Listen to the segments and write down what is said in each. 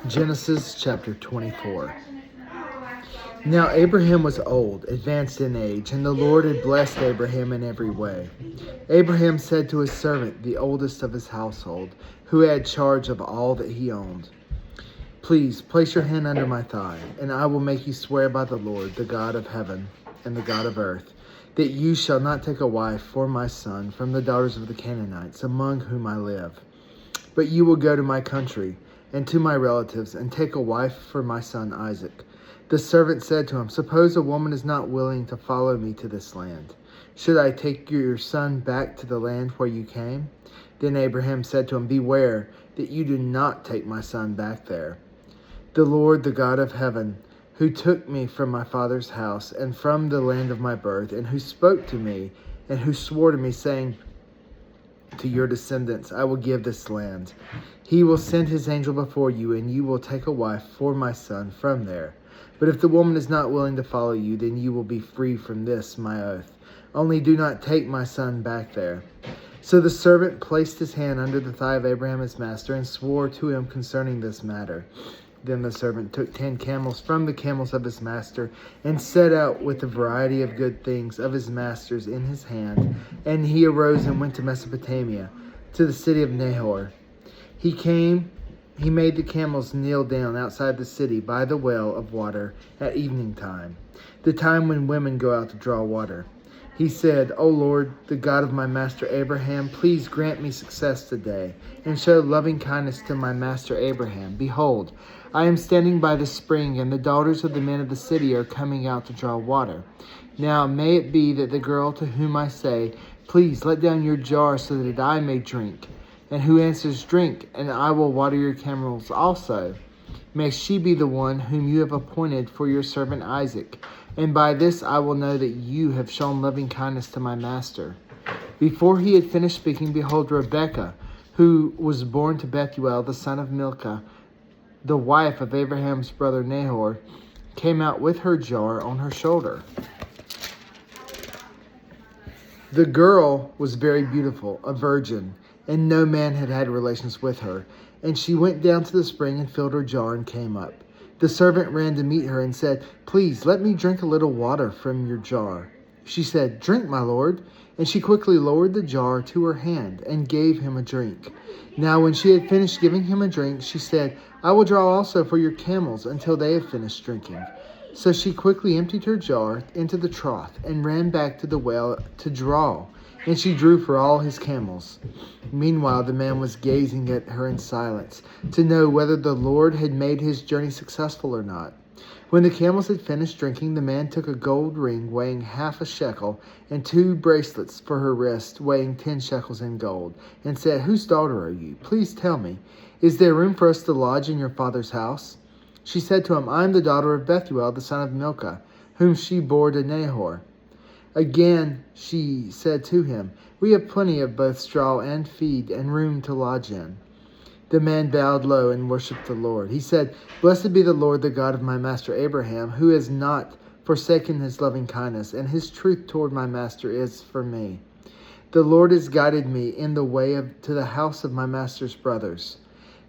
Genesis chapter 24. Now Abraham was old, advanced in age, and the Lord had blessed Abraham in every way. Abraham said to his servant, the oldest of his household, who had charge of all that he owned, "Please place your hand under my thigh, and I will make you swear by the Lord, the God of heaven and the God of earth, that you shall not take a wife for my son from the daughters of the Canaanites, among whom I live. But you will go to my country and to my relatives, and take a wife for my son Isaac." The servant said to him, "Suppose a woman is not willing to follow me to this land. Should I take your son back to the land where you came?" Then Abraham said to him, "Beware that you do not take my son back there. The Lord, the God of heaven, who took me from my father's house and from the land of my birth, and who spoke to me and who swore to me, saying, 'To your descendants I will give this land.' He will send his angel before you, and you will take a wife for my son from there. But if the woman is not willing to follow you, then you will be free from this, my oath. Only do not take my son back there." So the servant placed his hand under the thigh of Abraham his master, and swore to him concerning this matter. Then the servant took 10 camels from the camels of his master, and set out with a variety of good things of his master's in his hand. And he arose and went to Mesopotamia, to the city of Nahor. He made the camels kneel down outside the city by the well of water at evening time, the time when women go out to draw water. He said, "O Lord, the God of my master Abraham, please grant me success today, and show loving kindness to my master Abraham. Behold, I am standing by the spring, and the daughters of the men of the city are coming out to draw water. Now may it be that the girl to whom I say, 'Please let down your jar so that I may drink,' and who answers, 'Drink, and I will water your camels also,' may she be the one whom you have appointed for your servant Isaac. And by this I will know that you have shown loving kindness to my master." Before he had finished speaking, behold, Rebekah, who was born to Bethuel, the son of Milcah, the wife of Abraham's brother Nahor, came out with her jar on her shoulder. The girl was very beautiful, a virgin, and no man had had relations with her. And she went down to the spring and filled her jar and came up. The servant ran to meet her and said, "Please let me drink a little water from your jar." She said, "Drink, my lord." And she quickly lowered the jar to her hand and gave him a drink. Now when she had finished giving him a drink, she said, "I will draw also for your camels until they have finished drinking." So she quickly emptied her jar into the trough and ran back to the well to draw. And she drew for all his camels. Meanwhile, the man was gazing at her in silence, to know whether the Lord had made his journey successful or not. When the camels had finished drinking, the man took a gold ring weighing 1/2 shekel, and 2 bracelets for her wrist weighing 10 shekels in gold, and said, "Whose daughter are you? Please tell me. Is there room for us to lodge in your father's house?" She said to him, "I am the daughter of Bethuel, the son of Milcah, whom she bore to Nahor." Again she said to him, "We have plenty of both straw and feed, and room to lodge in." The man bowed low and worshipped the Lord. He said, "Blessed be the Lord, the God of my master Abraham, who has not forsaken his loving kindness, and his truth toward my master is for me. The Lord has guided me in the way to the house of my master's brothers."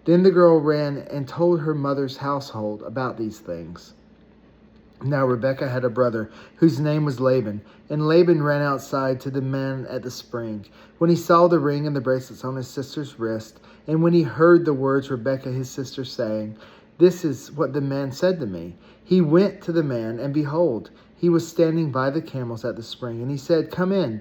Then the girl ran and told her mother's household about these things. Now Rebekah had a brother whose name was Laban, and Laban ran outside to the man at the spring. When he saw the ring and the bracelets on his sister's wrist, and when he heard the words Rebekah his sister saying, "This is what the man said to me," he went to the man, and behold, he was standing by the camels at the spring. And he said, "Come in,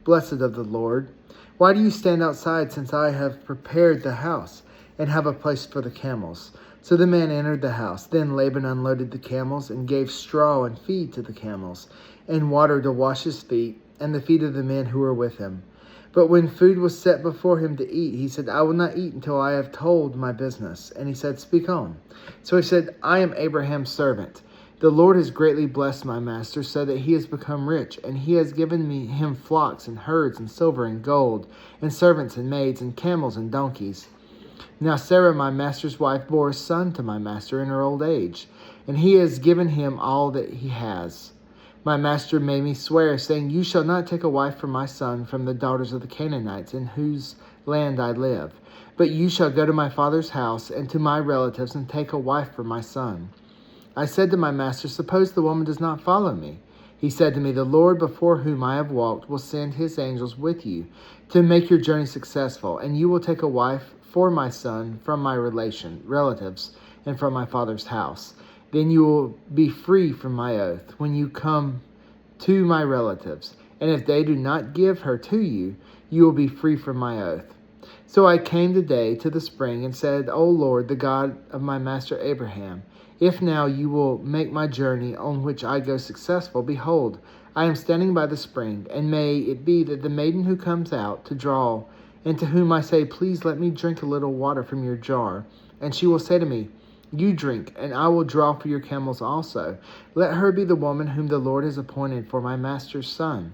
blessed of the Lord. Why do you stand outside, since I have prepared the house and have a place for the camels?" So the man entered the house. Then Laban unloaded the camels and gave straw and feed to the camels, and water to wash his feet and the feet of the men who were with him. But when food was set before him to eat, he said, "I will not eat until I have told my business." And he said, "Speak on." So he said, "I am Abraham's servant. The Lord has greatly blessed my master, so that he has become rich, and he has given him flocks and herds and silver and gold, and servants and maids and camels and donkeys. Now Sarah, my master's wife, bore a son to my master in her old age, and he has given him all that he has. My master made me swear, saying, 'You shall not take a wife for my son from the daughters of the Canaanites, in whose land I live.' But you shall go to my father's house and to my relatives and take a wife for my son." I said to my master, "Suppose the woman does not follow me?" He said to me, "The Lord before whom I have walked will send his angels with you to make your journey successful, and you will take a wife for my son from my relatives, and from my father's house. Then you will be free from my oath when you come to my relatives, and if they do not give her to you, you will be free from my oath." So I came today to the spring and said, "O Lord, the God of my master Abraham, if now you will make my journey on which I go successful, behold, I am standing by the spring, and may it be that the maiden who comes out to draw, and to whom I say, 'Please let me drink a little water from your jar,' and she will say to me, 'You drink, and I will draw for your camels also,' let her be the woman whom the Lord has appointed for my master's son."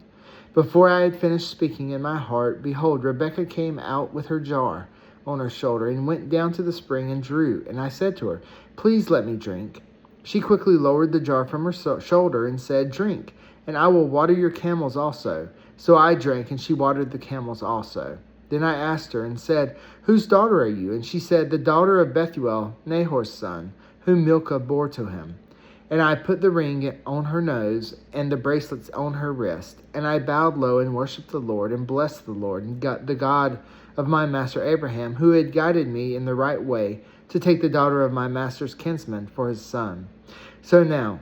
Before I had finished speaking in my heart, behold, Rebekah came out with her jar on her shoulder and went down to the spring and drew. And I said to her, "Please let me drink." She quickly lowered the jar from her shoulder and said, "Drink, and I will water your camels also." So I drank, and she watered the camels also. Then I asked her and said, "Whose daughter are you?" And she said, "The daughter of Bethuel, Nahor's son, whom Milcah bore to him." And I put the ring on her nose and the bracelets on her wrist. And I bowed low and worshipped the Lord and blessed the Lord, and the God of my master Abraham, who had guided me in the right way to take the daughter of my master's kinsman for his son. So now,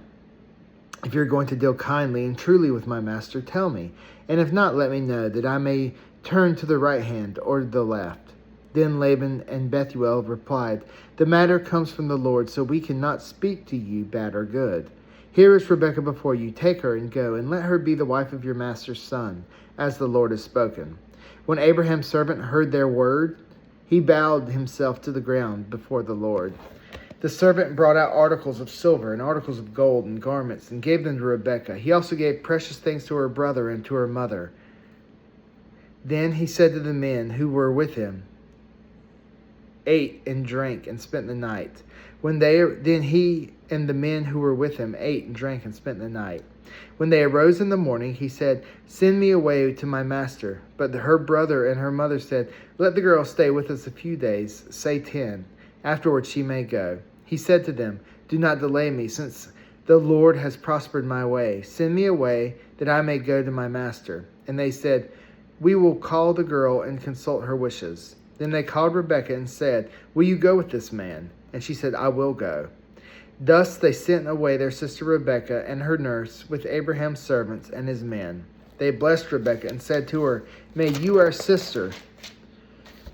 if you're going to deal kindly and truly with my master, tell me, and if not, let me know, that I may turn to the right hand or the left." Then Laban and Bethuel replied, "The matter comes from the Lord, so we cannot speak to you bad or good. Here is Rebekah before you. Take her and go, and let her be the wife of your master's son, as the Lord has spoken." When Abraham's servant heard their word, he bowed himself to the ground before the Lord. The servant brought out articles of silver and articles of gold and garments, and gave them to Rebekah. He also gave precious things to her brother and to her mother. Then he said to the men who were with him, "Ate and drank and spent the night." Then he and the men who were with him ate and drank and spent the night. When they arose in the morning, he said, "Send me away to my master." But her brother and her mother said, "Let the girl stay with us a few days, say 10. Afterwards she may go." He said to them, "Do not delay me, since the Lord has prospered my way. Send me away, that I may go to my master." And they said, "We will call the girl and consult her wishes." Then they called Rebekah and said, "Will you go with this man?" And she said, "I will go." Thus they sent away their sister Rebekah and her nurse with Abraham's servants and his men. They blessed Rebekah and said to her, "May you, our sister,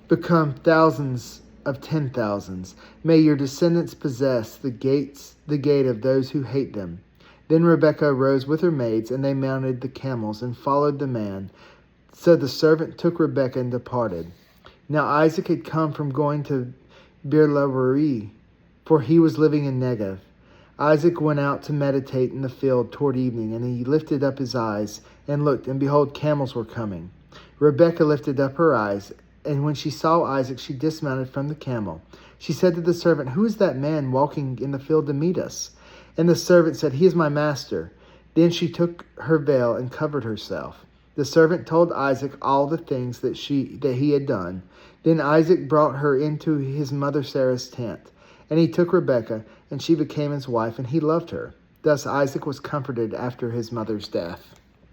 become thousands of 10,000s. May your descendants possess the gate of those who hate them." Then Rebekah arose with her maids, and they mounted the camels and followed the man. So the servant took Rebekah and departed. Now Isaac had come from going to Beer-lahai, for he was living in Negev. Isaac went out to meditate in the field toward evening, and he lifted up his eyes and looked, and behold, camels were coming. Rebekah lifted up her eyes, and when she saw Isaac, she dismounted from the camel. She said to the servant, "Who is that man walking in the field to meet us?" And the servant said, "He is my master." Then she took her veil and covered herself. The servant told Isaac all the things that he had done. Then Isaac brought her into his mother Sarah's tent. And he took Rebekah, and she became his wife, and he loved her. Thus Isaac was comforted after his mother's death.